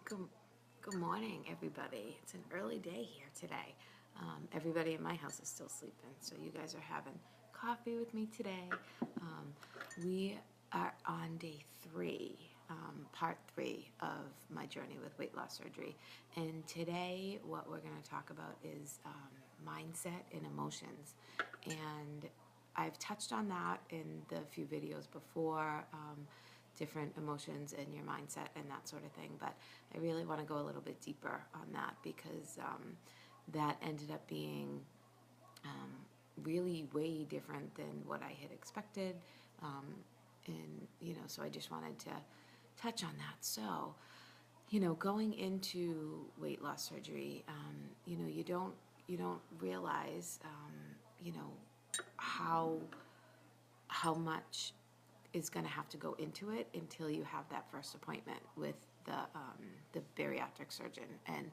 Good, good morning, everybody. It's an early day here today. Everybody in my house is still sleeping, so you guys are having coffee with me today. We are on day 3, part 3 of my journey with weight loss surgery. And today, what we're going to talk about is mindset and emotions. And I've touched on that in the few videos before. Different emotions and your mindset and that sort of thing, but I really want to go a little bit deeper on that because that ended up being really way different than what I had expected, and so I just wanted to touch on that. So going into weight loss surgery, you don't realize how much is going to have to go into it until you have that first appointment with the bariatric surgeon. And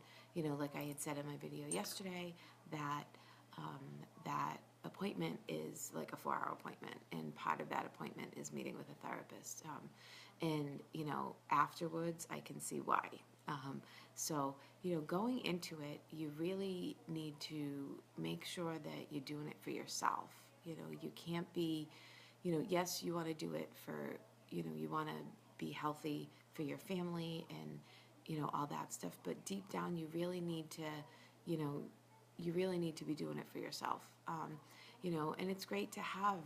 like I had said in my video yesterday, that that appointment is like a 4-hour appointment, and part of that appointment is meeting with a therapist. And afterwards, I can see why. So going into it, you really need to make sure that you're doing it for yourself. You can't be, yes, you want to do it for, you want to be healthy for your family and, all that stuff. But deep down, you really need to, be doing it for yourself. And it's great to have,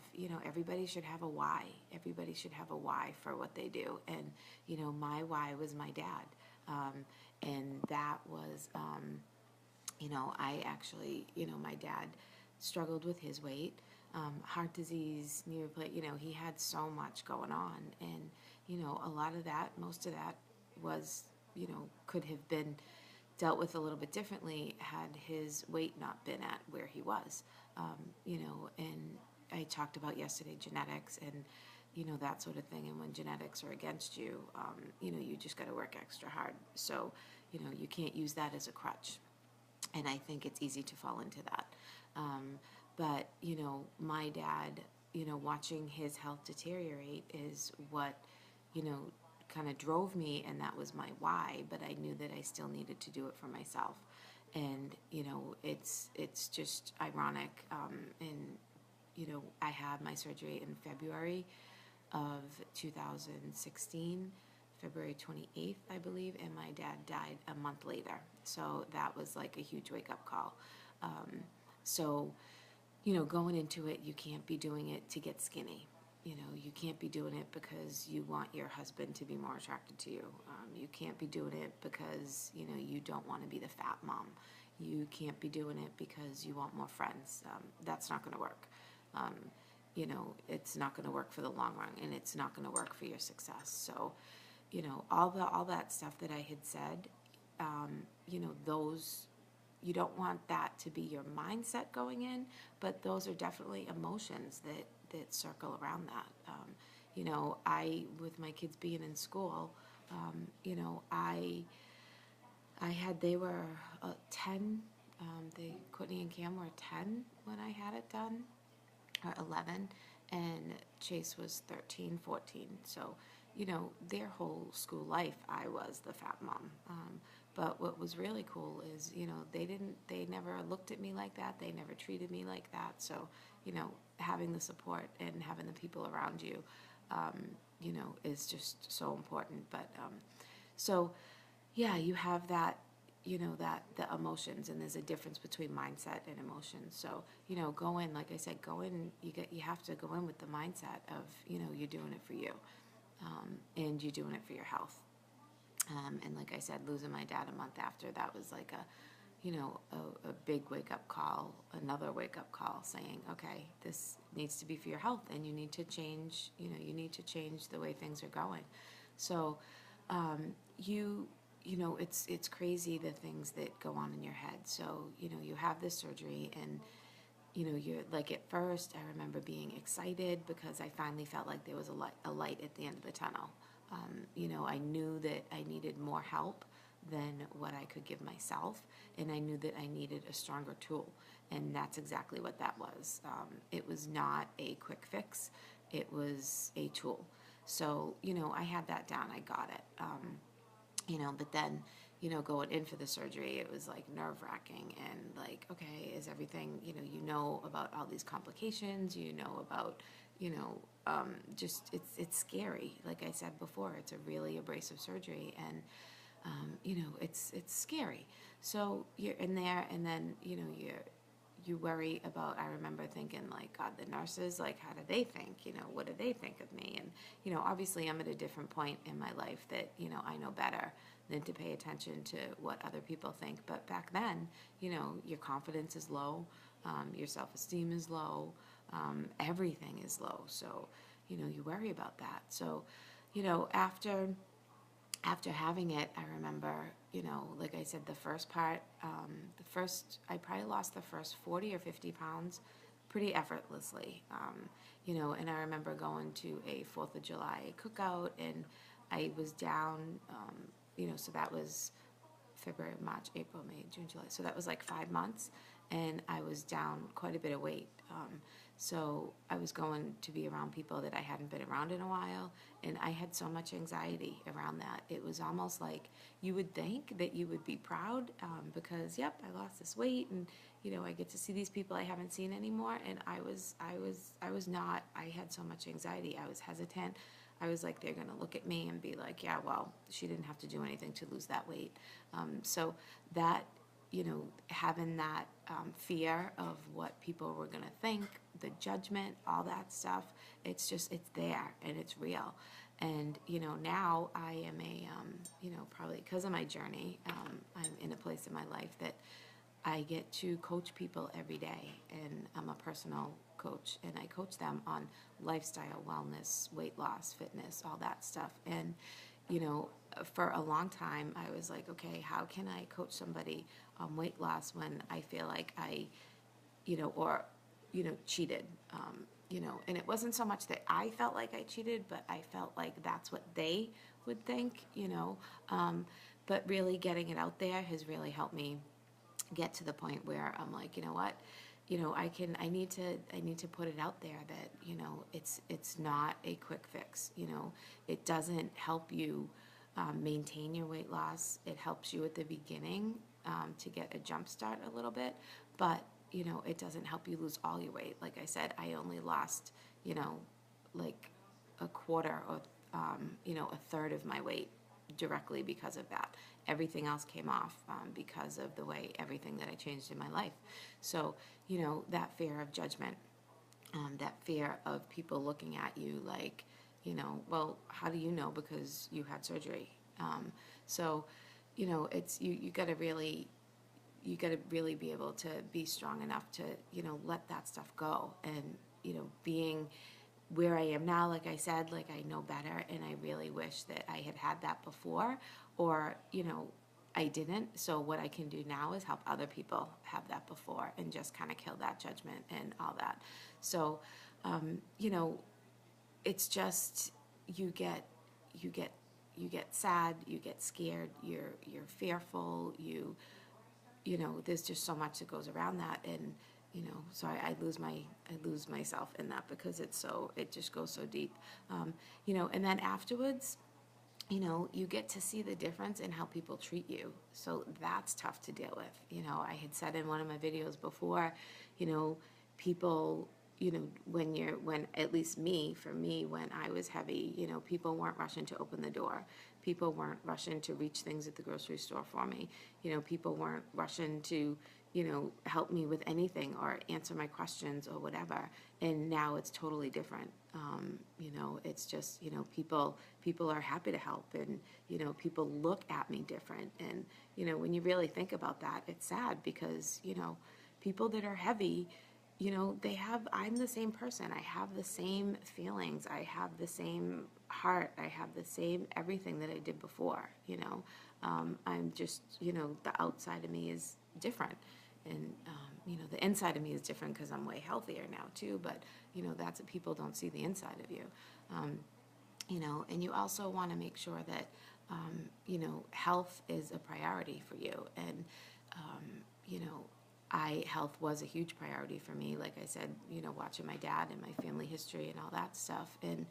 everybody should have a why. Everybody should have a why for what they do. And, my why was my dad. And that was, I actually, my dad struggled with his weight. Heart disease, knee replacement, he had so much going on. And, a lot of that, most of that was, could have been dealt with a little bit differently had his weight not been at where he was. And I talked about yesterday genetics and, that sort of thing. And when genetics are against you, you just got to work extra hard. So, you can't use that as a crutch. And I think it's easy to fall into that. But, my dad, watching his health deteriorate is what, kind of drove me, and that was my why, but I knew that I still needed to do it for myself. And, it's just ironic. And, I had my surgery in February of 2016. February 28th, I believe, and my dad died a month later. So that was like a huge wake-up call. So, going into it, you can't be doing it to get skinny. You can't be doing it because you want your husband to be more attracted to you. You can't be doing it because, you don't want to be the fat mom. You can't be doing it because you want more friends. That's not going to work. It's not going to work for the long run, and it's not going to work for your success. So, all that stuff that I had said, those, you don't want that to be your mindset going in, but those are definitely emotions that circle around that. With my kids being in school, they were 10, Courtney and Cam were 10 when I had it done, or 11, and Chase was 13, 14. So, their whole school life, I was the fat mom. But what was really cool is, they never looked at me like that. They never treated me like that. So, having the support and having the people around you, is just so important. But, so, yeah, you have that, the emotions, and there's a difference between mindset and emotions. So, go in, like I said, you have to go in with the mindset of, you're doing it for you, and you're doing it for your health. And like I said, losing my dad a month after, that was like a big wake-up call, another wake-up call saying, okay, this needs to be for your health, and you need to change, the way things are going. So, it's crazy the things that go on in your head. So, you have this surgery, and, you're like, at first, I remember being excited because I finally felt like there was a light at the end of the tunnel. I knew that I needed more help than what I could give myself, and I knew that I needed a stronger tool, and that's exactly what that was. It was not a quick fix, it was a tool. So, I had that down, I got it. But then, going in for the surgery, it was like nerve-wracking and like, okay, is everything, about all these complications, about, just it's scary. Like I said before, it's a really abrasive surgery, and it's scary. So you're in there, and then you worry about. I remember thinking, like, God, the nurses, like, how do they think? What do they think of me? And obviously, I'm at a different point in my life that I know better than to pay attention to what other people think. But back then, your confidence is low, your self-esteem is low, everything is low. So you worry about that. So after having it, I remember, like I said, the first part, I probably lost the first 40 or 50 pounds pretty effortlessly. And I remember going to a 4th of July cookout, and I was down, so that was February, March, April, May, June, July. So that was like 5 months, and I was down quite a bit of weight. So I was going to be around people that I hadn't been around in a while, and I had so much anxiety around that. It was almost like you would think that you would be proud because, yep, I lost this weight, and I get to see these people I haven't seen anymore. And I was not. I had so much anxiety. I was hesitant. I was like, they're going to look at me and be like, yeah, well, she didn't have to do anything to lose that weight. So that, having that fear of what people were going to think, the judgment, all that stuff, it's there and it's real. And, now I am probably because of my journey, I'm in a place in my life that I get to coach people every day, and I'm a personal coach, and I coach them on lifestyle, wellness, weight loss, fitness, all that stuff. And, for a long time, I was like, okay, how can I coach somebody on weight loss when I feel like I, or, cheated, and it wasn't so much that I felt like I cheated, but I felt like that's what they would think, but really getting it out there has really helped me get to the point where I'm like, you know what, I need to put it out there that, it's not a quick fix. It doesn't help you maintain your weight loss. It helps you at the beginning to get a jump start a little bit, but, it doesn't help you lose all your weight. Like I said, I only lost, like a quarter or, a third of my weight directly because of that. Everything else came off because of the way everything that I changed in my life. So, that fear of judgment, that fear of people looking at you like, well, how do you know because you had surgery? So, it's you got to really be able to be strong enough to, let that stuff go. And, being where I am now, like I said, like I know better, and I really wish that I had that before, or, I didn't. So what I can do now is help other people have that before and just kind of kill that judgment and all that. So, it's just, you get sad, you get scared, you're fearful, there's just so much that goes around that. And so I lose myself in that because it just goes so deep. And then afterwards, you get to see the difference in how people treat you. So that's tough to deal with. I had said in one of my videos before, people, when at least for me, when I was heavy, people weren't rushing to open the door. People weren't rushing to reach things at the grocery store for me. People weren't rushing to, help me with anything or answer my questions or whatever. And now it's totally different. It's just, people are happy to help, and, people look at me different. And, when you really think about that, it's sad because, people that are heavy, I'm the same person. I have the same feelings. I have the same heart. I have the same everything that I did before, I'm just, the outside of me is different. And, the inside of me is different because I'm way healthier now too. But, that's what people don't see, the inside of you. And you also want to make sure that, health is a priority for you. And, health was a huge priority for me. Like I said, watching my dad and my family history and all that stuff. And,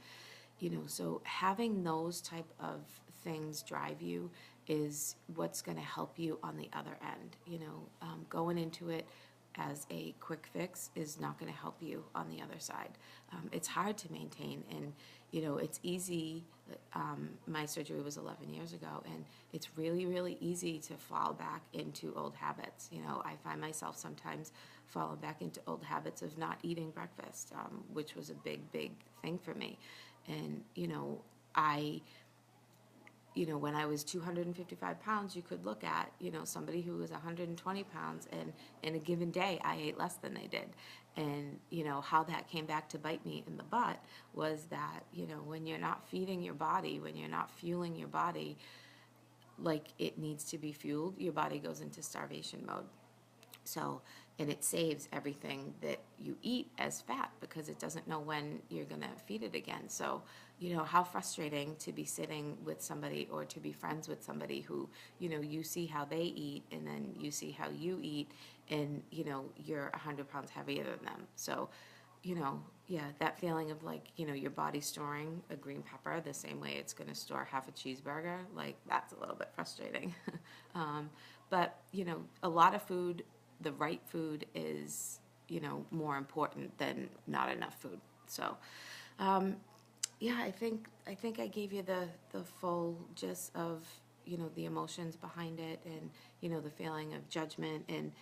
so having those type of things drive you is what's going to help you on the other end. Going into it as a quick fix is not going to help you on the other side. It's hard to maintain, and it's easy. My surgery was 11 years ago, and it's really, really easy to fall back into old habits. I find myself sometimes falling back into old habits of not eating breakfast, which was a big, big thing for me. And I when I was 255 pounds, you could look at, somebody who was 120 pounds, and in a given day, I ate less than they did. And, how that came back to bite me in the butt was that, when you're not feeding your body, when you're not fueling your body like it needs to be fueled, your body goes into starvation mode. So, and it saves everything that you eat as fat because it doesn't know when you're going to feed it again. So, how frustrating to be sitting with somebody or to be friends with somebody who, you see how they eat and then you see how you eat, and, you're 100 pounds heavier than them. So, yeah, that feeling of like, your body storing a green pepper the same way it's going to store half a cheeseburger, like that's a little bit frustrating. But, a lot of food, the right food is, more important than not enough food. So, yeah, I think I gave you the full gist of, the emotions behind it, and, the feeling of judgment, and,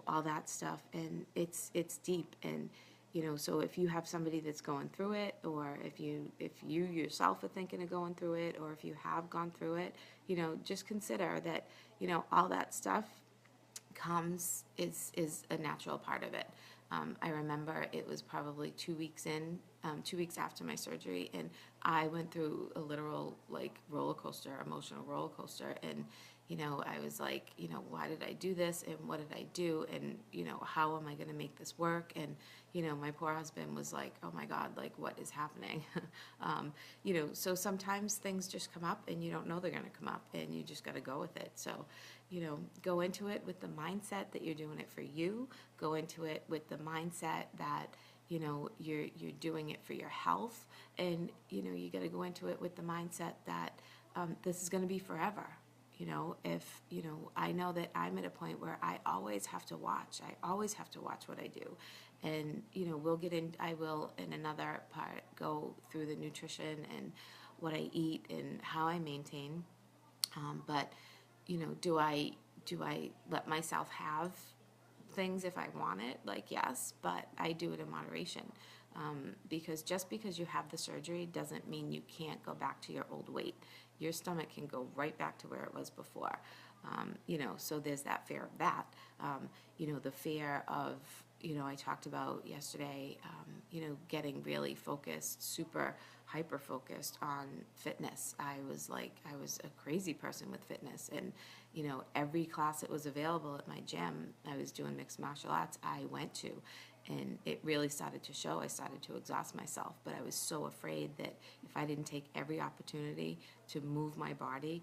all that stuff. And it's deep. And, so if you have somebody that's going through it, or if you yourself are thinking of going through it, or if you have gone through it, just consider that, all that stuff is a natural part of it. I remember it was probably 2 weeks after my surgery, and I went through a literal like roller coaster, emotional roller coaster. And I was like, why did I do this, and what did I do, and how am I going to make this work? And my poor husband was like, oh my God, like what is happening? So sometimes things just come up and you don't know they're going to come up, and you just got to go with it. So go into it with the mindset that you're doing it for you. Go into it with the mindset that you're doing it for your health, and you got to go into it with the mindset that this is going to be forever. If I know that I'm at a point where I always have to watch. I always have to watch what I do, and I will in another part go through the nutrition and what I eat and how I maintain. But do I let myself have things if I want it? Like, yes, but I do it in moderation. Because just because you have the surgery doesn't mean you can't go back to your old weight. Your stomach can go right back to where it was before. So there's that fear of that. The fear of, I talked about yesterday, getting really focused, super hyper focused on fitness. I was a crazy person with fitness, and every class that was available at my gym, I was doing mixed martial arts, I went to, and it really started to show. I started to exhaust myself, but I was so afraid that if I didn't take every opportunity to move my body,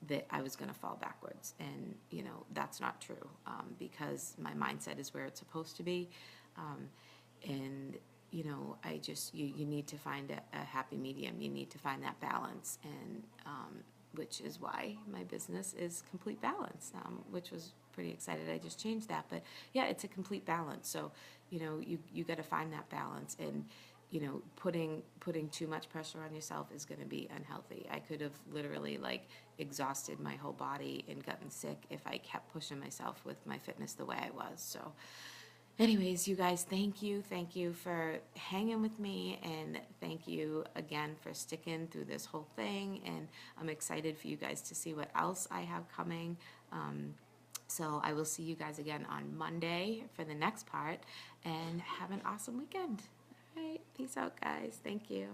that I was going to fall backwards. And that's not true, because my mindset is where it's supposed to be. And I just, you need to find a happy medium. You need to find that balance, and which is why my business is Complete Balance, which was pretty excited. I just changed that, but yeah, it's a complete balance. So you got to find that balance, and putting too much pressure on yourself is going to be unhealthy. I could have literally like exhausted my whole body and gotten sick if I kept pushing myself with my fitness the way I was. So anyways, you guys, thank you for hanging with me, and thank you again for sticking through this whole thing. And I'm excited for you guys to see what else I have coming. So I will see you guys again on Monday for the next part, and have an awesome weekend. All right, peace out, guys. Thank you.